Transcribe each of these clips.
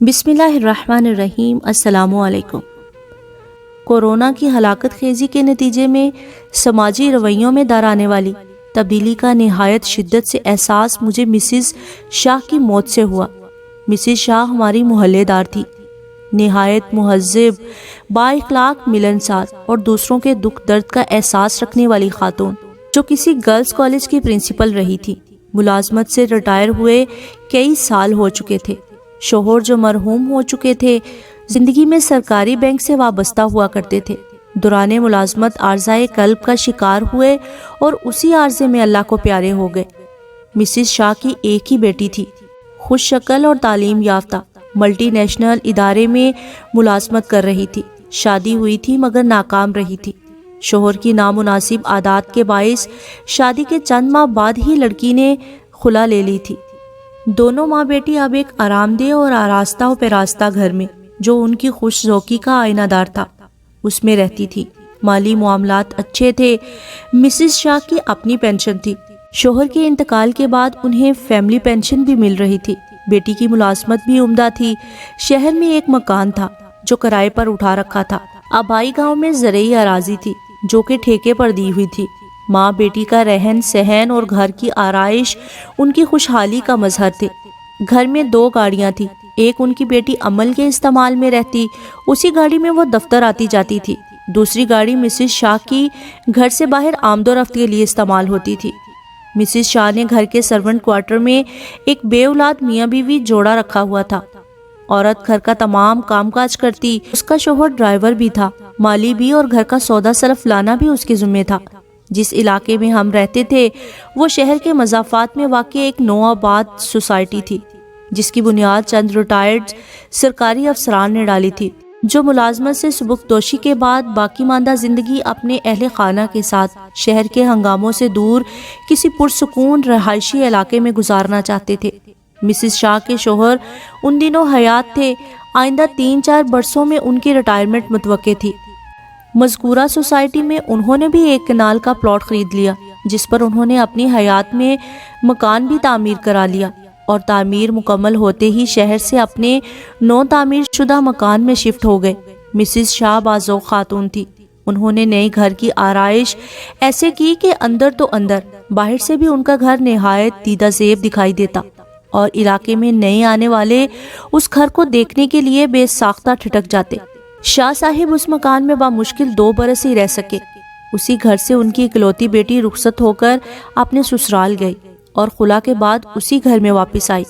بسم اللہ الرحمن الرحیم۔ السلام علیکم۔ کورونا کی ہلاکت خیزی کے نتیجے میں سماجی رویوں میں آنے والی تبدیلی کا نہایت شدت سے احساس مجھے مسز شاہ کی موت سے ہوا۔ مسز شاہ ہماری محلے دار تھی، نہایت مہذب، با اخلاق، ملنسار اور دوسروں کے دکھ درد کا احساس رکھنے والی خاتون، جو کسی گرلز کالج کی پرنسپل رہی تھی۔ ملازمت سے ریٹائر ہوئے کئی سال ہو چکے تھے۔ شوہر جو مرحوم ہو چکے تھے، زندگی میں سرکاری بینک سے وابستہ ہوا کرتے تھے۔ دوران ملازمت عارضۂ قلب کا شکار ہوئے اور اسی عارضے میں اللہ کو پیارے ہو گئے۔ مسز شاہ کی ایک ہی بیٹی تھی، خوش شکل اور تعلیم یافتہ، ملٹی نیشنل ادارے میں ملازمت کر رہی تھی۔ شادی ہوئی تھی مگر ناکام رہی تھی۔ شوہر کی نامناسب عادات کے باعث شادی کے چند ماہ بعد ہی لڑکی نے خلا لے لی تھی۔ دونوں ماں بیٹی اب ایک آرام دہ اور آراستہ و پیراستہ گھر میں، جو ان کی خوش ذوقی کا آئینہ دار تھا، اس میں رہتی تھی۔ مالی معاملات اچھے تھے۔ مسز شاہ کی اپنی پینشن تھی۔ شوہر کے انتقال کے بعد انہیں فیملی پینشن بھی مل رہی تھی۔ بیٹی کی ملازمت بھی عمدہ تھی۔ شہر میں ایک مکان تھا جو کرائے پر اٹھا رکھا تھا۔ آبائی گاؤں میں زرعی اراضی تھی جو کہ ٹھیکے پر دی ہوئی تھی۔ ماں بیٹی کا رہن سہن اور گھر کی آرائش ان کی خوشحالی کا مظہر تھے۔ گھر میں 2 گاڑیاں تھیں، ایک ان کی بیٹی عمل کے استعمال میں رہتی، اسی گاڑی میں وہ دفتر آتی جاتی تھی۔ دوسری گاڑی مسز شاہ کی گھر سے باہر آمد و رفت کے لیے استعمال ہوتی تھی۔ مسز شاہ نے گھر کے سرونٹ کوارٹر میں ایک بے اولاد میاں بیوی جوڑا رکھا ہوا تھا۔ عورت گھر کا تمام کام کاج کرتی، اس کا شوہر ڈرائیور بھی تھا، مالی بھی، اور گھر کا سودا سلف لانا بھی اس کے ذمہ تھا۔ جس علاقے میں ہم رہتے تھے وہ شہر کے مضافات میں واقع ایک نوآباد سوسائٹی تھی، جس کی بنیاد چند ریٹائرڈ سرکاری افسران نے ڈالی تھی، جو ملازمت سے سبکدوشی کے بعد باقی ماندہ زندگی اپنے اہل خانہ کے ساتھ شہر کے ہنگاموں سے دور کسی پرسکون رہائشی علاقے میں گزارنا چاہتے تھے۔ مسز شاہ کے شوہر ان دنوں حیات تھے۔ آئندہ 3-4 برسوں میں ان کی ریٹائرمنٹ متوقع تھی۔ مذکورہ سوسائٹی میں انہوں نے بھی ایک کنال کا پلاٹ خرید لیا، جس پر انہوں نے اپنی حیات میں مکان بھی تعمیر کرا لیا، اور تعمیر مکمل ہوتے ہی شہر سے اپنے نو تعمیر شدہ مکان میں شفٹ ہو گئے۔ مسز شاہ باذوق خاتون تھی۔ انہوں نے نئے گھر کی آرائش ایسے کی کہ اندر تو اندر، باہر سے بھی ان کا گھر نہایت دیدہ زیب دکھائی دیتا، اور علاقے میں نئے آنے والے اس گھر کو دیکھنے کے لیے بے ساختہ ٹھٹک جاتے۔ شاہ صاحب اس مکان میں بامشکل 2 برس ہی رہ سکے۔ اسی گھر سے ان کی اکلوتی بیٹی رخصت ہو کر اپنے سسرال گئی اور خلا کے بعد اسی گھر میں واپس آئی۔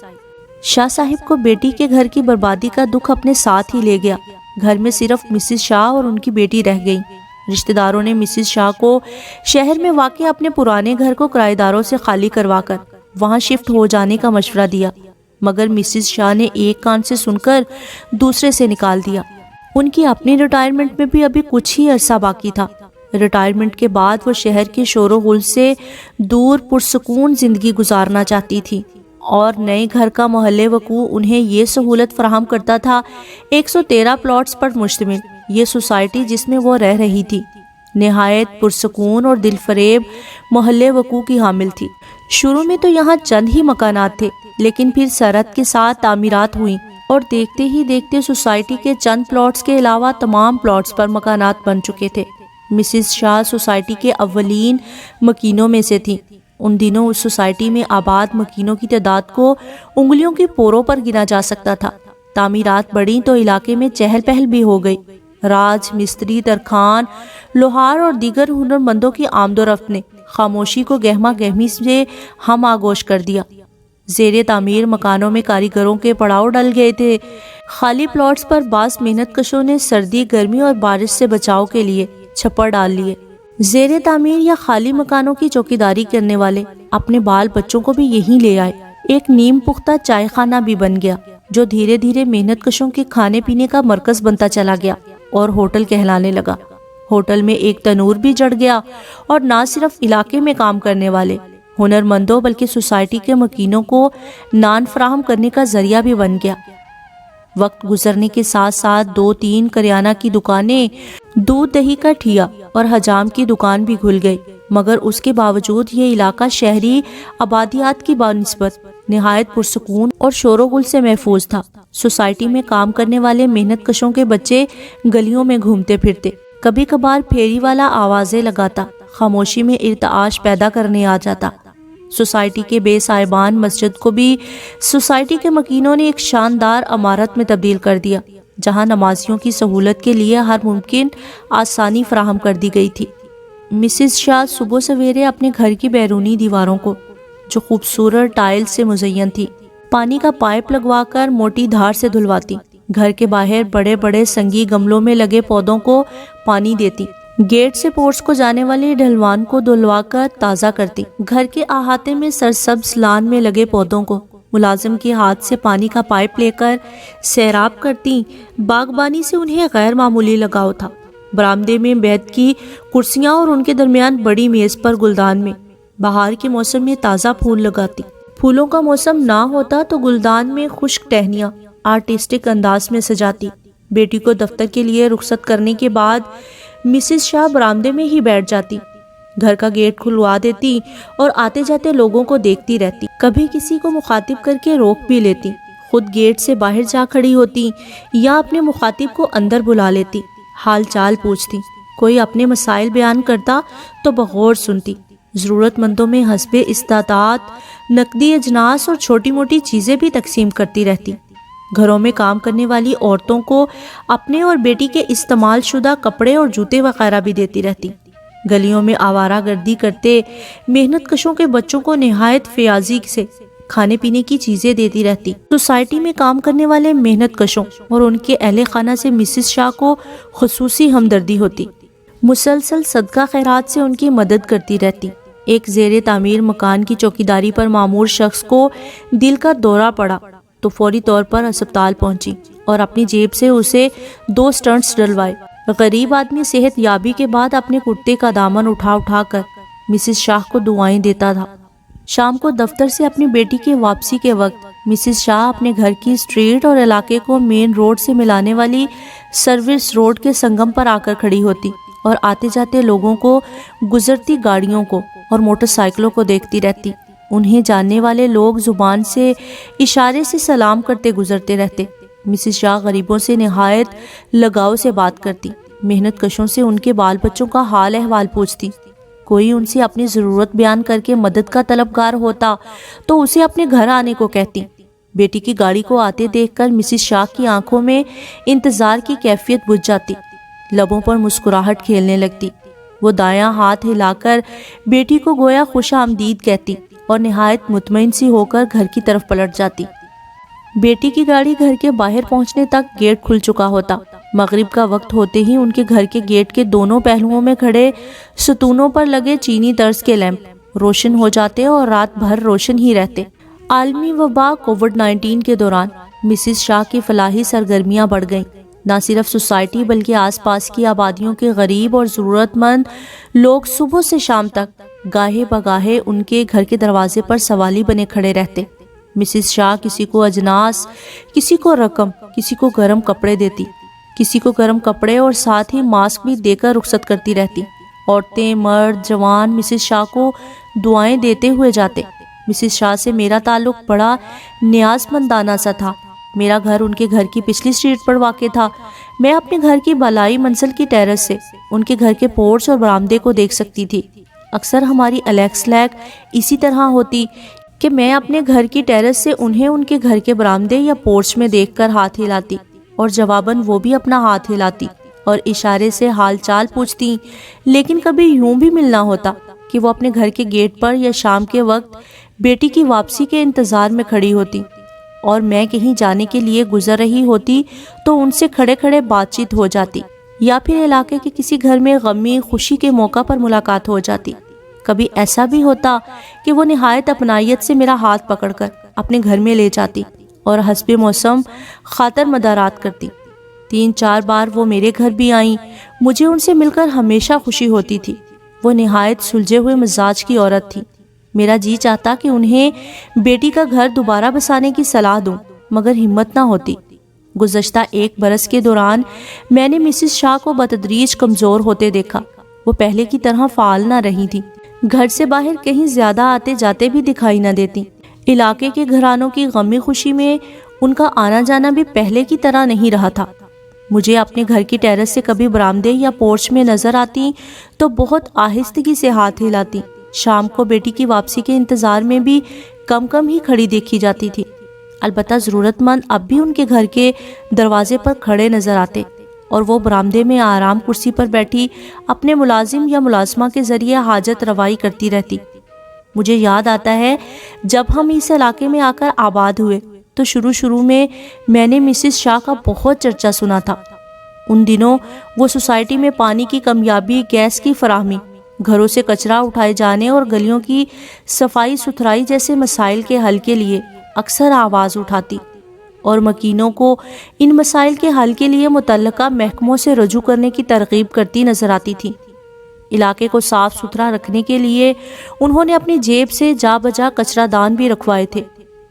شاہ صاحب کو بیٹی کے گھر کی بربادی کا دکھ اپنے ساتھ ہی لے گیا۔ گھر میں صرف مسز شاہ اور ان کی بیٹی رہ گئیں۔ رشتہ داروں نے مسز شاہ کو شہر میں واقع اپنے پرانے گھر کو کرایہ داروں سے خالی کروا کر وہاں شفٹ ہو جانے کا مشورہ دیا، مگر مسز شاہ نے ایک کان سے سن کر دوسرے سے نکال دیا۔ ان کی اپنی ریٹائرمنٹ میں بھی ابھی کچھ ہی عرصہ باقی تھا۔ ریٹائرمنٹ کے بعد وہ شہر کے شور و غل سے دور پرسکون زندگی گزارنا چاہتی تھی، اور نئے گھر کا محل وقوع انہیں یہ سہولت فراہم کرتا تھا۔ 113 پلاٹس پر مشتمل یہ سوسائٹی جس میں وہ رہ رہی تھی، نہایت پرسکون اور دل فریب محل وقوع کی حامل تھی۔ شروع میں تو یہاں چند ہی مکانات تھے، لیکن پھر سرحد کے ساتھ تعمیرات ہوئیں، اور دیکھتے ہی دیکھتے سوسائٹی کے چند پلاٹس کے علاوہ تمام پلاٹس پر مکانات بن چکے تھے۔ مسز شاہ سوسائٹی کے اولین مکینوں میں سے تھیں۔ ان دنوں اس سوسائٹی میں آباد مکینوں کی تعداد کو انگلیوں کی پوروں پر گنا جا سکتا تھا۔ تعمیرات بڑھیں تو علاقے میں چہل پہل بھی ہو گئی۔ راج مستری، ترخان، لوہار اور دیگر ہنرمندوں کی آمد و رفت نے خاموشی کو گہما گہمی سے ہم آگوش کر دیا۔ زیر تعمیر مکانوں میں کاریگروں کے پڑاؤ ڈل گئے تھے۔ خالی پلاٹس پر بعض محنت کشوں نے سردی، گرمی اور بارش سے بچاؤ کے لیے چھپر ڈال لیے۔ زیر تعمیر یا خالی مکانوں کی چوکیداری کرنے والے اپنے بال بچوں کو بھی یہیں لے آئے۔ ایک نیم پختہ چائے خانہ بھی بن گیا، جو دھیرے دھیرے محنت کشوں کے کھانے پینے کا مرکز بنتا چلا گیا اور ہوٹل کہلانے لگا۔ ہوٹل میں ایک تنور بھی جڑ گیا، اور نہ صرف علاقے میں کام کرنے والے ہنرمندوں بلکہ سوسائٹی کے مکینوں کو نان فراہم کرنے کا ذریعہ بھی بن گیا۔ وقت گزرنے کے ساتھ ساتھ 2-3 کریانہ کی دکانیں، دودھ دہی کا ٹھیا اور حجام کی دکان بھی کھل گئی، مگر اس کے باوجود یہ علاقہ شہری آبادیات کی بنسبت نہایت پرسکون اور شور و غل سے محفوظ تھا۔ سوسائٹی میں کام کرنے والے محنت کشوں کے بچے گلیوں میں گھومتے پھرتے، کبھی کبھار پھیری والا آوازیں لگاتا خاموشی میں ارتعاش پیدا کرنے آ جاتا۔ سوسائٹی کے بے صاحبان مسجد کو بھی سوسائٹی کے مکینوں نے ایک شاندار عمارت میں تبدیل کر دیا، جہاں نمازیوں کی سہولت کے لیے ہر ممکن آسانی فراہم کر دی گئی تھی۔ مسز شاہ صبح سویرے اپنے گھر کی بیرونی دیواروں کو، جو خوبصورت ٹائل سے مزین تھی، پانی کا پائپ لگوا کر موٹی دھار سے دھلواتی، گھر کے باہر بڑے بڑے سنگی گملوں میں لگے پودوں کو پانی دیتی، گیٹ سے پورچ کو جانے والی ڈھلوان کو دھلوا کر تازہ کرتی، گھر کے احاطے میں سرسبز لان میں لگے پودوں کو ملازم کے ہاتھ سے پانی کا پائپ لے کر سیراب کرتی۔ باغبانی سے انہیں غیر معمولی لگاؤ تھا۔ برآمدے میں بیت کی کرسیاں اور ان کے درمیان بڑی میز پر گلدان میں بہار کے موسم میں تازہ پھول لگاتی۔ پھولوں کا موسم نہ ہوتا تو گلدان میں خشک ٹہنیاں آرٹسٹک انداز میں سجاتی۔ بیٹی کو دفتر کے لیے رخصت کرنے کے بعد مسز شاہ برآمدے میں ہی بیٹھ جاتی، گھر کا گیٹ کھلوا دیتی اور آتے جاتے لوگوں کو دیکھتی رہتی، کبھی کسی کو مخاطب کر کے روک بھی لیتی، خود گیٹ سے باہر جا کھڑی ہوتی یا اپنے مخاطب کو اندر بلا لیتی، حال چال پوچھتی، کوئی اپنے مسائل بیان کرتا تو بغور سنتی، ضرورت مندوں میں حسب استطاعت نقدی اجناس اور چھوٹی موٹی چیزیں بھی تقسیم کرتی رہتی۔ گھروں میں کام کرنے والی عورتوں کو اپنے اور بیٹی کے استعمال شدہ کپڑے اور جوتے وغیرہ بھی دیتی رہتی۔ گلیوں میں آوارہ گردی کرتے محنت کشوں کے بچوں کو نہایت فیاضی سے کھانے پینے کی چیزیں دیتی رہتی۔ سوسائٹی میں کام کرنے والے محنت کشوں اور ان کے اہل خانہ سے مسز شاہ کو خصوصی ہمدردی ہوتی، مسلسل صدقہ خیرات سے ان کی مدد کرتی رہتی۔ ایک زیر تعمیر مکان کی چوکیداری پر مامور شخص کو دل کا دورہ پڑا تو فوری طور پر اسپتال پہنچی اور اپنی جیب سے اسے 2 سٹنٹس ڈلوائے۔ غریب آدمی صحت یابی کے بعد اپنے کرتے کا دامن اٹھا کر مسز شاہ کو دعائیں دیتا تھا۔ شام کو دفتر سے اپنی بیٹی کی واپسی کے وقت مسز شاہ اپنے گھر کی اسٹریٹ اور علاقے کو مین روڈ سے ملانے والی سروس روڈ کے سنگم پر آ کر کھڑی ہوتی اور آتے جاتے لوگوں کو، گزرتی گاڑیوں کو اور موٹر سائیکلوں کو دیکھتی رہتی۔ انہیں جاننے والے لوگ زبان سے اشارے سے سلام کرتے گزرتے رہتے۔ مسز شاہ غریبوں سے نہایت لگاؤ سے بات کرتی، محنت کشوں سے ان کے بال بچوں کا حال احوال پوچھتی، کوئی ان سے اپنی ضرورت بیان کر کے مدد کا طلبگار ہوتا تو اسے اپنے گھر آنے کو کہتی۔ بیٹی کی گاڑی کو آتے دیکھ کر مسز شاہ کی آنکھوں میں انتظار کی کیفیت بجھ جاتی، لبوں پر مسکراہٹ کھیلنے لگتی۔ وہ دایاں ہاتھ ہلا کر بیٹی کو گویا خوش آمدید کہتی اور نہایت مطمئن سی ہو کر گھر کی طرف پلٹ جاتی۔ بیٹی کی گاڑی گھر کے باہر پہنچنے تک گیٹ کھل چکا ہوتا۔ مغرب کا وقت ہوتے ہی ان کے گھر کے گیٹ کے دونوں پہلوؤں میں کھڑے ستونوں پر لگے چینی طرز کے لیمپ روشن ہو جاتے اور رات بھر روشن ہی رہتے۔ عالمی وبا کووڈ-19 کے دوران مسز شاہ کی فلاحی سرگرمیاں بڑھ گئیں۔ نہ صرف سوسائٹی بلکہ آس پاس کی آبادیوں کے غریب اور ضرورت مند لوگ صبح سے شام تک گاہے بگاہے ان کے گھر کے دروازے پر سوالی بنے کھڑے رہتے۔ مسز شاہ کسی کو اجناس، کسی کو رقم، کسی کو گرم کپڑے دیتی، کسی کو گرم کپڑے اور ساتھ ہی ماسک بھی دے کر رخصت کرتی رہتی۔ عورتیں، مرد، جوان مسز شاہ کو دعائیں دیتے ہوئے جاتے۔ مسز شاہ سے میرا تعلق بڑا نیاز مندانہ سا تھا۔ میرا گھر ان کے گھر کی پچھلی اسٹریٹ پر واقع تھا۔ میں اپنے گھر کی بالائی منزل کی ٹیرس سے ان کے گھر کے پورچ اور برآمدے کو دیکھ سکتی تھی۔ اکثر ہماری الیکس لیک اسی طرح ہوتی کہ میں اپنے گھر کی ٹیرس سے انہیں ان کے گھر کے برآمدے یا پورچ میں دیکھ کر ہاتھ ہلاتی اور جواباً وہ بھی اپنا ہاتھ ہلاتی اور اشارے سے حال چال پوچھتی، لیکن کبھی یوں بھی ملنا ہوتا کہ وہ اپنے گھر کے گیٹ پر یا شام کے وقت بیٹی کی واپسی کے انتظار میں کھڑی ہوتی اور میں کہیں جانے کے لیے گزر رہی ہوتی تو ان سے کھڑے کھڑے بات چیت ہو جاتی یا پھر علاقے کے کسی گھر میں غمی خوشی کے موقع پر ملاقات ہو جاتی۔ کبھی ایسا بھی ہوتا کہ وہ نہایت اپنائیت سے میرا ہاتھ پکڑ کر اپنے گھر میں لے جاتی اور حسب موسم خاطر مدارات کرتی۔ 3-4 بار وہ میرے گھر بھی آئیں۔ مجھے ان سے مل کر ہمیشہ خوشی ہوتی تھی۔ وہ نہایت سلجھے ہوئے مزاج کی عورت تھی۔ میرا جی چاہتا کہ انہیں بیٹی کا گھر دوبارہ بسانے کی صلاح دوں، مگر ہمت نہ ہوتی۔ گزشتہ 1 برس کے دوران میں نے مسز شاہ کو بتدریج کمزور ہوتے دیکھا۔ وہ پہلے کی طرح فعال نہ رہی تھی، گھر سے باہر کہیں زیادہ آتے جاتے بھی دکھائی نہ دیتی۔ علاقے کے گھرانوں کی غمی خوشی میں ان کا آنا جانا بھی پہلے کی طرح نہیں رہا تھا۔ مجھے اپنے گھر کی ٹیرس سے کبھی برآمدے یا پورچ میں نظر آتی تو بہت آہستگی سے ہاتھ ہلاتی۔ شام کو بیٹی کی واپسی کے انتظار میں بھی کم کم ہی کھڑی دیکھی جاتی تھی۔ البتہ ضرورت مند اب بھی ان کے گھر کے دروازے پر کھڑے نظر آتے اور وہ برآمدے میں آرام کرسی پر بیٹھی اپنے ملازم یا ملازمہ کے ذریعے حاجت روائی کرتی رہتی۔ مجھے یاد آتا ہے جب ہم اس علاقے میں آ کر آباد ہوئے تو شروع میں نے مسز شاہ کا بہت چرچا سنا تھا۔ ان دنوں وہ سوسائٹی میں پانی کی کمیابی، گیس کی فراہمی، گھروں سے کچرا اٹھائے جانے اور گلیوں کی صفائی ستھرائی جیسے مسائل کے حل کے لیے اکثر آواز اٹھاتی اور مکینوں کو ان مسائل کے حل کے لیے متعلقہ محکموں سے رجوع کرنے کی ترغیب کرتی نظر آتی تھی۔ علاقے کو صاف ستھرا رکھنے کے لیے انہوں نے اپنی جیب سے جا بجا کچرا دان بھی رکھوائے تھے۔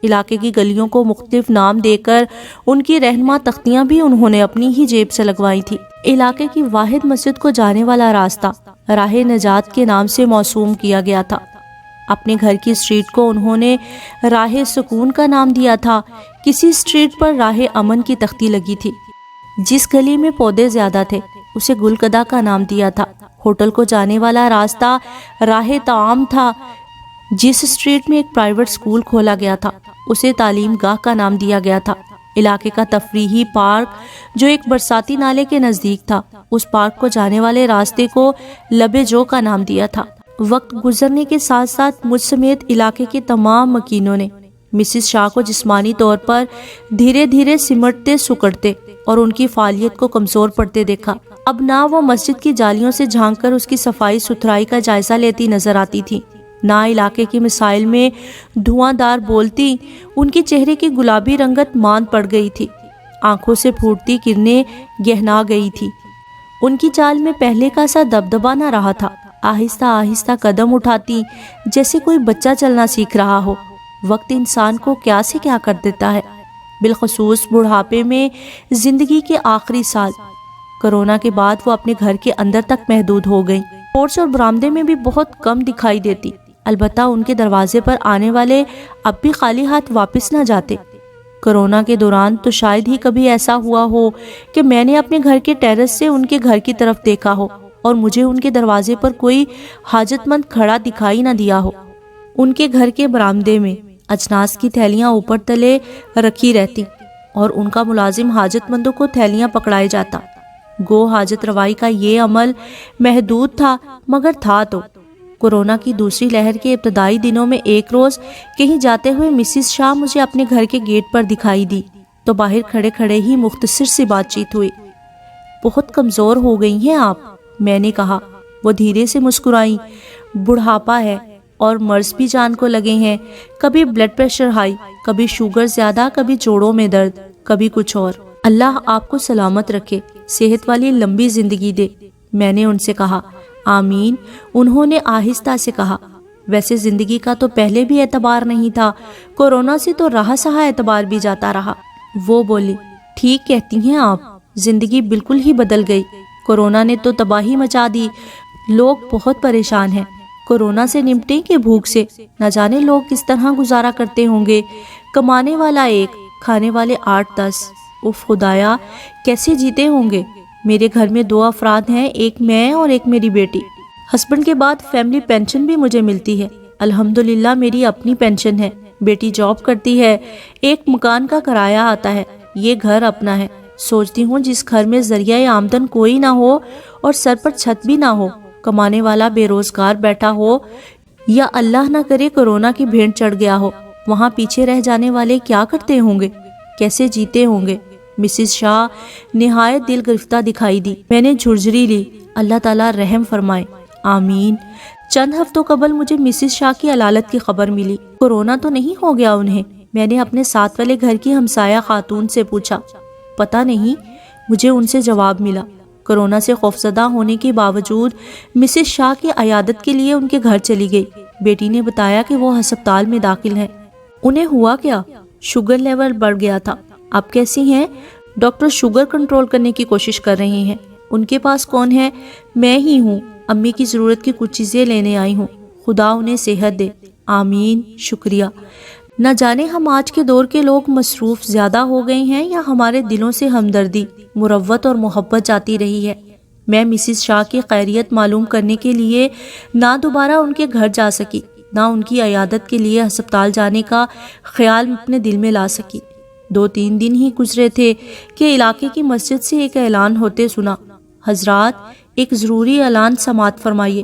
علاقے کی گلیوں کو مختلف نام دے کر ان کی رہنما تختیاں بھی انہوں نے اپنی ہی جیب سے لگوائی تھی۔ علاقے کی واحد مسجد کو جانے والا راستہ راہ نجات کے نام سے موسوم کیا گیا تھا۔ اپنے گھر کی اسٹریٹ کو انہوں نے راہ سکون کا نام دیا تھا۔ کسی اسٹریٹ پر راہ امن کی تختی لگی تھی۔ جس گلی میں پودے زیادہ تھے اسے گلکدہ کا نام دیا تھا۔ ہوٹل کو جانے والا راستہ راہ طعام تھا۔ جس اسٹریٹ میں ایک پرائیویٹ اسکول کھولا گیا تھا اسے تعلیم گاہ کا نام دیا گیا تھا۔ علاقے کا تفریحی پارک جو ایک برساتی نالے کے نزدیک تھا، اس پارک کو جانے والے راستے کو لب جو کا نام دیا تھا۔ وقت گزرنے کے ساتھ ساتھ مجھ سمیت علاقے کے تمام مکینوں نے مسز شاہ کو جسمانی طور پر دھیرے دھیرے سمٹتے سکڑتے اور ان کی فعالیت کو کمزور پڑتے دیکھا۔ اب نہ وہ مسجد کی جالیوں سے جھانک کر اس کی صفائی ستھرائی کا جائزہ لیتی نظر آتی تھی، نہ علاقے کے مسائل میں دھواں دار بولتی۔ ان کے چہرے کی گلابی رنگت ماند پڑ گئی تھی، آنکھوں سے پھوٹتی کرنیں گہنا گئی تھی۔ ان کی چال میں پہلے کا سا دبدبا نہ رہا تھا، آہستہ آہستہ قدم اٹھاتی جیسے کوئی بچہ چلنا سیکھ رہا ہو۔ وقت انسان کو کیا سے کیا کر دیتا ہے، بالخصوص بڑھاپے میں زندگی کے آخری سال۔ کورونا کے بعد وہ اپنے گھر کے اندر تک محدود ہو گئیں، پورچ اور برآمدے میں بھی بہت کم دکھائی دیتی۔ البتہ ان کے دروازے پر آنے والے اب بھی خالی ہاتھ واپس نہ جاتے۔ کورونا کے دوران تو شاید ہی کبھی ایسا ہوا ہو کہ میں نے اپنے گھر کے ٹیرس سے ان کے گھر کی طرف دیکھا ہو اور مجھے ان کے دروازے پر کوئی حاجت مند کھڑا دکھائی نہ دیا ہو۔ ان کے گھر کے برآمدے میں اجناس کی تھیلیاں اوپر تلے رکھی رہتی اور ان کا ملازم حاجت مندوں کو تھیلیاں پکڑائے جاتا۔ گو حاجت روائی کا یہ عمل محدود تھا، مگر تھا تو۔ کورونا کی دوسری لہر کے ابتدائی دنوں میں ایک روز کہیں جاتے ہوئے مسز شاہ مجھے اپنے گھر کے گیٹ پر دکھائی دی تو باہر کھڑے کھڑے ہی مختصر سی بات چیت ہوئی۔ بہت کمزور ہو گئی ہیں آپ، میں نے کہا۔ وہ دھیرے سے مسکرائیں۔ بڑھاپا ہے اور مرض بھی جان کو لگے ہیں، کبھی بلڈ پریشر ہائی، کبھی شوگر زیادہ، کبھی جوڑوں میں درد، کبھی کچھ اور۔ اللہ آپ کو سلامت رکھے، صحت والی لمبی زندگی دے، میں نے ان سے کہا۔ آمین، انہوں نے آہستہ سے کہا۔ ویسے زندگی کا تو پہلے بھی اعتبار نہیں تھا، کورونا سے تو رہا سہا اعتبار بھی جاتا رہا۔ وہ بولی، ٹھیک کہتی ہیں آپ، زندگی بالکل ہی بدل گئی۔ کورونا نے تو تباہی مچا دی، لوگ بہت پریشان ہیں۔ کورونا سے نمٹیں کہ بھوک سے، نہ جانے لوگ کس طرح گزارا کرتے ہوں گے۔ کمانے والا ایک، کھانے والے 8-10، اف خدایا کیسے جیتے ہوں گے۔ میرے گھر میں 2 افراد ہیں، ایک میں اور ایک میری بیٹی۔ ہسبینڈ کے بعد فیملی پینشن بھی مجھے ملتی ہے، الحمدللہ میری اپنی پینشن ہے۔ بیٹی جاب کرتی ہے، ایک مکان کا کرایہ آتا ہے، یہ گھر اپنا ہے۔ سوچتی ہوں جس گھر میں ذریعہ آمدن کوئی نہ ہو اور سر پر چھت بھی نہ ہو، کمانے والا بے روزگار بیٹھا ہو، یا اللہ نہ کرے کورونا کی بھینٹ چڑھ گیا ہو، وہاں پیچھے رہ جانے والے کیا کرتے ہوں گے، کیسے جیتے ہوں گے۔ مسز شاہ نہایت دل گرفتہ دکھائی دی۔ میں نے جھرجھری لی، اللہ تعالیٰ رحم فرمائے، آمین۔ چند ہفتوں قبل مجھے مسز شاہ کی علالت کی خبر ملی۔ کورونا تو نہیں ہو گیا انہیں؟ میں نے اپنے ساتھ والے گھر کی ہمسایہ خاتون سے پوچھا۔ پتہ نہیں، مجھے ان سے جواب ملا۔ کورونا سے خوفزدہ ہونے کے باوجود مسز شاہ کی عیادت کے لیے ان کے گھر چلی گئی۔ بیٹی نے بتایا کہ وہ ہسپتال میں داخل ہیں۔ انہیں ہوا کیا؟ شوگر لیول بڑھ گیا تھا۔ اب کیسی ہیں؟ ڈاکٹر شوگر کنٹرول کرنے کی کوشش کر رہے ہیں۔ ان کے پاس کون ہے؟ میں ہی ہوں۔ امی کی ضرورت کی کچھ چیزیں لینے آئی ہوں، خدا انہیں صحت دے۔ آمین، شکریہ۔ نہ جانے ہم آج کے دور کے لوگ مصروف زیادہ ہو گئے ہیں یا ہمارے دلوں سے ہمدردی، مروت اور محبت جاتی رہی ہے۔ میں مسز شاہ کی خیریت معلوم کرنے کے لیے نہ دوبارہ ان کے گھر جا سکی، نہ ان کی عیادت کے لیے ہسپتال جانے کا خیال اپنے دل میں لا سکی۔ 2-3 دن ہی گزرے تھے کہ علاقے کی مسجد سے ایک اعلان ہوتے سنا، حضرات ایک ضروری اعلان سماعت فرمائیے۔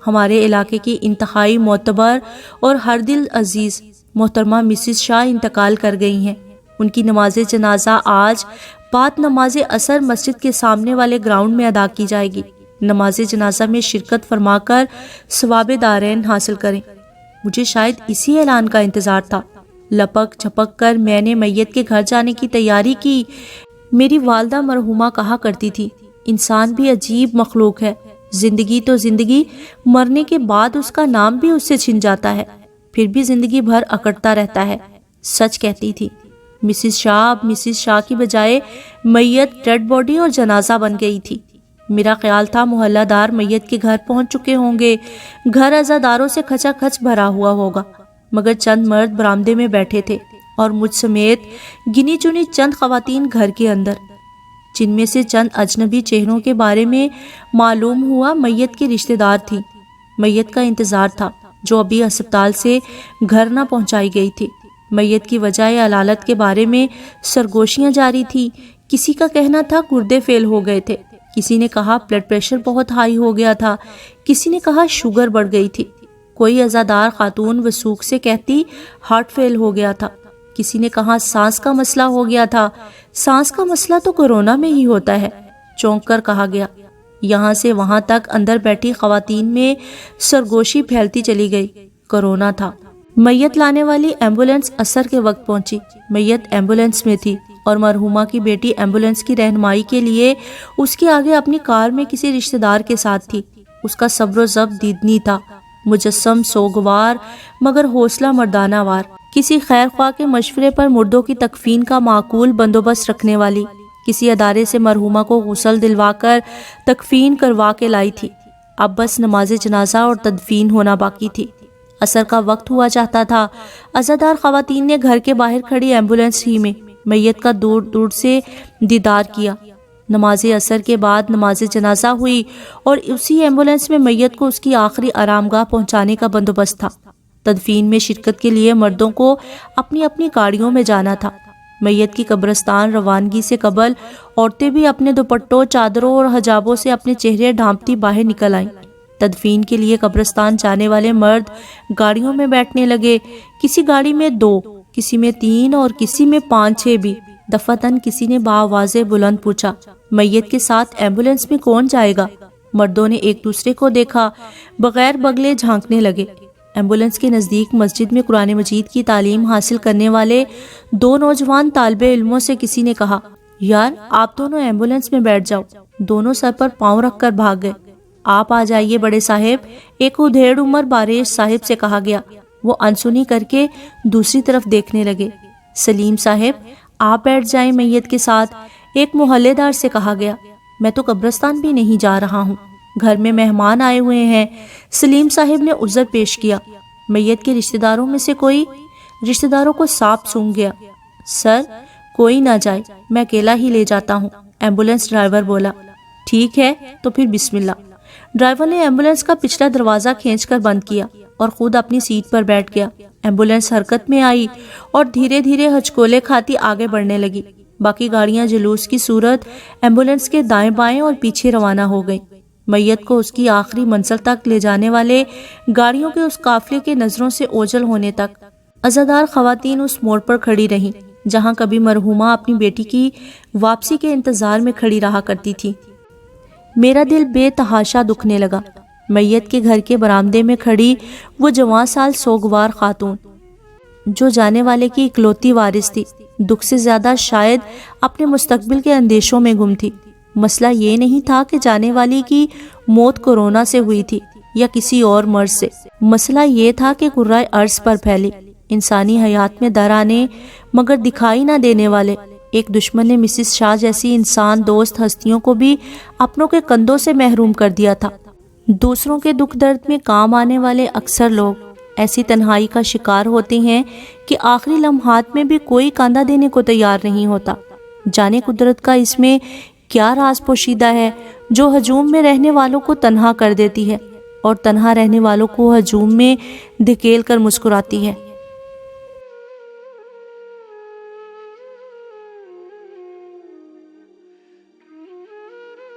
ہمارے علاقے کی انتہائی معتبر اور ہر دل عزیز محترمہ مسز شاہ انتقال کر گئی ہیں۔ ان کی نماز جنازہ آج بعد نماز عصر مسجد کے سامنے والے گراؤنڈ میں ادا کی جائے گی۔ نماز جنازہ میں شرکت فرما کر ثواب دارین حاصل کریں۔ مجھے شاید اسی اعلان کا انتظار تھا۔ لپک جھپک کر میں نے میت کے گھر جانے کی تیاری کی۔ میری والدہ مرحومہ کہا کرتی تھی، انسان بھی عجیب مخلوق ہے، زندگی تو زندگی، مرنے کے بعد اس کا نام بھی اس سے چھن جاتا ہے، پھر بھی زندگی بھر اکڑتا رہتا ہے۔ سچ کہتی تھی۔ مسز شاہ اب مسز شاہ کی بجائے میت ڈیڈ باڈی اور جنازہ بن گئی تھی۔ میرا خیال تھا محلہ دار میت کے گھر پہنچ چکے ہوں گے، گھر عزاداروں سے کھچا کھچ بھرا ہوا ہوگا، مگر چند مرد برآمدے میں بیٹھے تھے اور مجھ سمیت گنی چنی چند خواتین گھر کے اندر، جن میں سے چند اجنبی چہروں کے بارے میں معلوم ہوا میت کی رشتہ دار تھی۔ میت کا انتظار تھا جو ابھی ہسپتال سے گھر نہ پہنچائی گئی تھی۔ میت کی وجہ علالت کے بارے میں سرگوشیاں جاری تھی۔ کسی کا کہنا تھا گردے فیل ہو گئے تھے، کسی نے کہا بلڈ پریشر بہت ہائی ہو گیا تھا، کسی نے کہا شوگر بڑھ گئی تھی، کوئی عزادار خاتون وثوق سے کہتی ہارٹ فیل ہو گیا تھا، کسی نے کہا سانس کا مسئلہ ہو گیا تھا۔ سانس کا مسئلہ تو کورونا میں ہی ہوتا ہے، چونک کر کہا گیا۔ یہاں سے وہاں تک اندر بیٹھی خواتین میں سرگوشی پھیلتی چلی گئی۔ کورونا تھا۔ میت لانے والی ایمبولینس عصر کے وقت پہنچی۔ میت ایمبولینس میں تھی اور مرحومہ کی بیٹی ایمبولینس کی رہنمائی کے لیے اس کے آگے اپنی کار میں کسی رشتہ دار کے ساتھ تھی۔ اس کا صبر و ضبط دیدنی تھا، مجسم سوگوار مگر حوصلہ مردانہ وار، کسی خیر خواہ کے مشورے پر مردوں کی تکفین کا معقول بندوبست رکھنے والی، کسی ادارے سے مرحومہ کو غسل دلوا کر تکفین کروا کے لائی تھی۔ اب بس نماز جنازہ اور تدفین ہونا باقی تھی۔ عصر کا وقت ہوا چاہتا تھا۔ عزادار خواتین نے گھر کے باہر کھڑی ایمبولینس ہی میں میت کا دور دور سے دیدار کیا۔ نماز عصر کے بعد نماز جنازہ ہوئی اور اسی ایمبولینس میں میت کو اس کی آخری آرام گاہ پہنچانے کا بندوبست تھا۔ تدفین میں شرکت کے لیے مردوں کو اپنی اپنی گاڑیوں میں جانا تھا۔ میت کی قبرستان روانگی سے قبل عورتیں بھی اپنے دوپٹوں، چادروں اور حجابوں سے اپنے چہرے ڈھانپتی باہر نکل آئیں۔ تدفین کے لیے قبرستان جانے والے مرد گاڑیوں میں بیٹھنے لگے، کسی گاڑی میں 2، کسی میں 3 اور کسی میں 5-6 بھی۔ دفعتاً کسی نے بآواز بلند پوچھا، میت کے ساتھ ایمبولینس میں کون جائے گا؟ مردوں نے ایک دوسرے کو دیکھا، بغیر بگلے جھانکنے لگے۔ ایمبولینس کے نزدیک مسجد میں قرآن مجید کی تعلیم حاصل کرنے والے 2 نوجوان طالب علموں سے کسی نے کہا، یار آپ دونوں ایمبولینس میں بیٹھ جاؤ۔ دونوں سر پر پاؤں رکھ کر بھاگ گئے۔ آپ آ جائیے بڑے صاحب، ایک ادھیڑ عمر باریش صاحب سے کہا گیا۔ وہ انسنی کر کے دوسری طرف دیکھنے لگے۔ سلیم صاحب آپ بیٹھ جائیں میت کے ساتھ، ایک محلے دار سے کہا گیا۔ میں تو قبرستان بھی نہیں جا رہا ہوں، گھر میں مہمان آئے ہوئے ہیں۔ سلیم صاحب نے عذر پیش کیا۔ میت کے رشتہ داروں میں سے کوئی؟ رشتہ داروں کو سانپ سونگھ گیا۔ سر کوئی نہ جائے، میں اکیلا ہی لے جاتا ہوں، ایمبولینس ڈرائیور بولا۔ ٹھیک ہے تو پھر بسم اللہ۔ ڈرائیور نے ایمبولینس کا پچھلا دروازہ کھینچ کر بند کیا اور خود اپنی سیٹ پر بیٹھ گیا۔ ایمبولینس حرکت میں آئی اور دھیرے دھیرے ہچکولے کھاتی آگے بڑھنے لگی۔ باقی گاڑیاں جلوس کی صورت ایمبولینس کے دائیں بائیں اور پیچھے روانہ ہو گئیں۔ میت کو اس کی آخری منزل تک لے جانے والے گاڑیوں کے اس قافلے کے نظروں سے اوجھل ہونے تک عزادار خواتین اس موڑ پر کھڑی رہیں جہاں کبھی مرحومہ اپنی بیٹی کی واپسی کے انتظار میں کھڑی رہا کرتی تھی۔ میرا دل بے تحاشا دکھنے لگا۔ میت کے گھر کے برآمدے میں کھڑی وہ جوان سال سوگوار خاتون جو جانے والے کی اکلوتی وارث تھی، دکھ سے زیادہ شاید اپنے مستقبل کے اندیشوں میں گم تھی۔ مسئلہ یہ نہیں تھا کہ جانے والی کی موت کورونا سے ہوئی تھی یا کسی اور مرض سے، مسئلہ یہ تھا کہ قرۂ ارض پر پھیلی انسانی حیات میں در آنے مگر دکھائی نہ دینے والے ایک دشمن نے مسز شاہ جیسی انسان دوست ہستیوں کو بھی اپنوں کے کندھوں سے محروم کر دیا تھا۔ دوسروں کے دکھ درد میں کام آنے والے اکثر لوگ ایسی تنہائی کا شکار ہوتے ہیں کہ آخری لمحات میں بھی کوئی کاندھا دینے کو تیار نہیں ہوتا۔ جانے قدرت کا اس میں کیا راز پوشیدہ ہے جو ہجوم میں رہنے والوں کو تنہا کر دیتی ہے اور تنہا رہنے والوں کو ہجوم میں دھکیل کر مسکراتی ہے۔